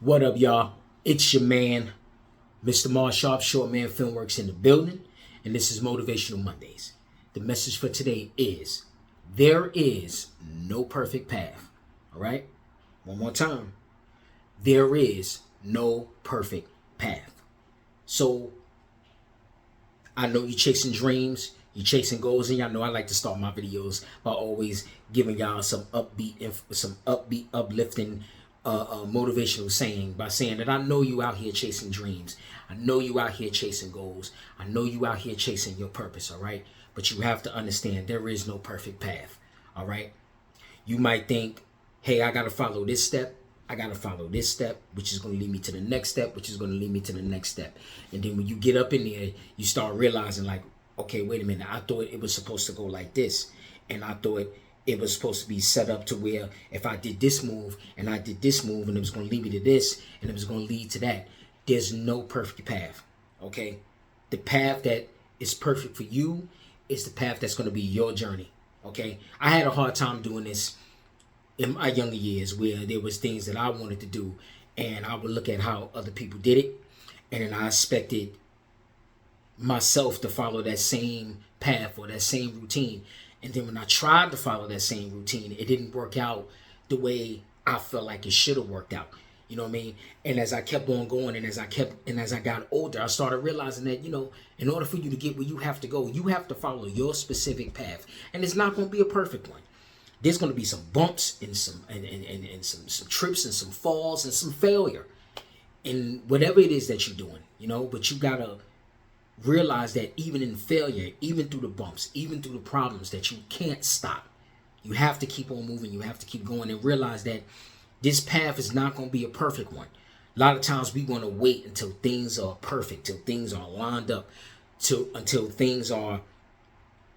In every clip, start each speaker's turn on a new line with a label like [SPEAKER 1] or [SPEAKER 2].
[SPEAKER 1] What up, y'all? It's your man, Mr. Mar Sharp, Short Man Filmworks in the building, and this is Motivational Mondays. The message for today is, there is no perfect path, all right? One more time. There is no perfect path. So, I know you're chasing dreams, you're chasing goals, and y'all know I like to start my videos by always giving y'all some upbeat, uplifting, motivational saying by saying that I know you out here chasing dreams. I know you out here chasing goals. I know you out here chasing your purpose, all right? But you have to understand there is no perfect path, all right? You might think, hey, I got to follow this step. I got to follow this step, which is going to lead me to the next step, which is going to lead me to the next step. And then when you get up in there, you start realizing like, okay, wait a minute. I thought it was supposed to go like this. And I thought it was supposed to be set up to where if I did this move and I did this move and it was going to lead me to this and it was going to lead to that. There's no perfect path, okay? The path that is perfect for you is the path that's going to be your journey, okay? I had a hard time doing this in my younger years where there was things that I wanted to do and I would look at how other people did it and then I expected myself to follow that same path or that same routine. And then when I tried to follow that same routine, it didn't work out the way I felt like it should have worked out. You know what I mean? And as I kept on going and as I got older, I started realizing that, in order for you to get where you have to go, you have to follow your specific path. And it's not going to be a perfect one. There's going to be some bumps and some trips and some falls and some failure in whatever it is that you're doing, but you got to realize that even in failure, even through the bumps, even through the problems, that you can't stop. You have to keep on moving. You have to keep going and realize that this path is not going to be a perfect one. A lot of times we want to wait until things are perfect, till things are lined up, until things are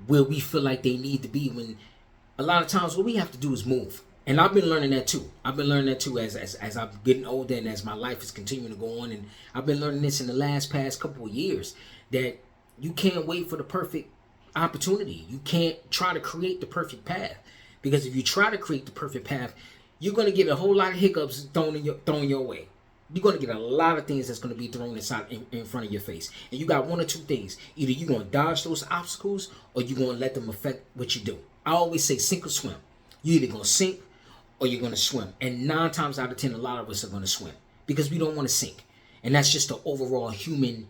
[SPEAKER 1] where we feel like they need to be, when a lot of times what we have to do is move. And I've been learning that too. As I'm getting older and as my life is continuing to go on. And I've been learning this in the past couple of years, that you can't wait for the perfect opportunity. You can't try to create the perfect path. Because if you try to create the perfect path, you're going to get a whole lot of hiccups thrown your way. You're going to get a lot of things that's going to be thrown in front of your face. And you got one or two things. Either you're going to dodge those obstacles or you're going to let them affect what you do. I always say sink or swim. You're either going to sink or you're going to swim. And 9 times out of 10, a lot of us are going to swim because we don't want to sink. And that's just the overall human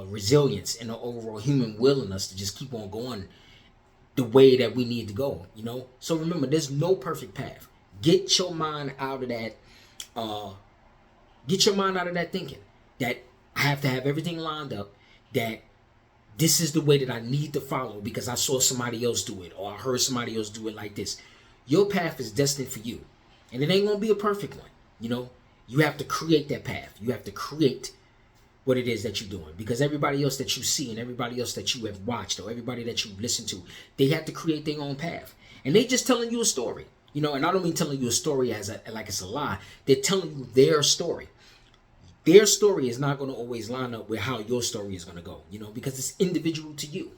[SPEAKER 1] resilience and the overall human willingness to just keep on going the way that we need to go, So remember, there's no perfect path. Get your mind out of that. Get your mind out of that thinking that I have to have everything lined up, that this is the way that I need to follow because I saw somebody else do it or I heard somebody else do it like this. Your path is destined for you. And it ain't going to be a perfect one. You have to create that path. You have to create what it is that you're doing, because everybody else that you see and everybody else that you have watched or everybody that you listen to, they have to create their own path. And they just telling you a story, and I don't mean telling you a story like it's a lie. They're telling you their story. Their story is not going to always line up with how your story is going to go, because it's individual to you.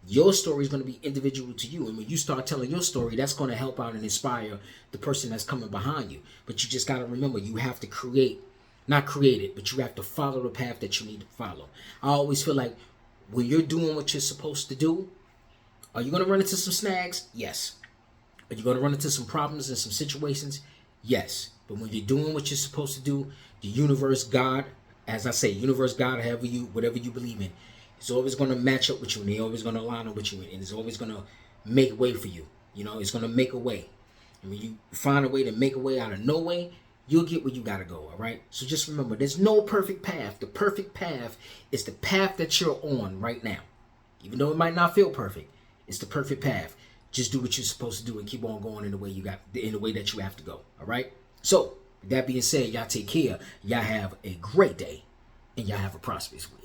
[SPEAKER 1] Your story is going to be individual to you. And when you start telling your story, that's going to help out and inspire the person that's coming behind you. But you just got to remember, you have to not create it, but you have to follow the path that you need to follow. I always feel like when you're doing what you're supposed to do, are you going to run into some snags? Yes. Are you going to run into some problems and some situations? Yes. But when you're doing what you're supposed to do, the universe, God, as I say, universe, God, whatever you believe in, it's always going to match up with you, and they're always going to line up with you, and it's always going to make way for you. It's going to make a way. And when you find a way to make a way out of no way, you'll get where you got to go, all right? So just remember, there's no perfect path. The perfect path is the path that you're on right now. Even though it might not feel perfect, it's the perfect path. Just do what you're supposed to do and keep on going in the way that you have to go, all right? So, with that being said, y'all take care. Y'all have a great day, and y'all have a prosperous week.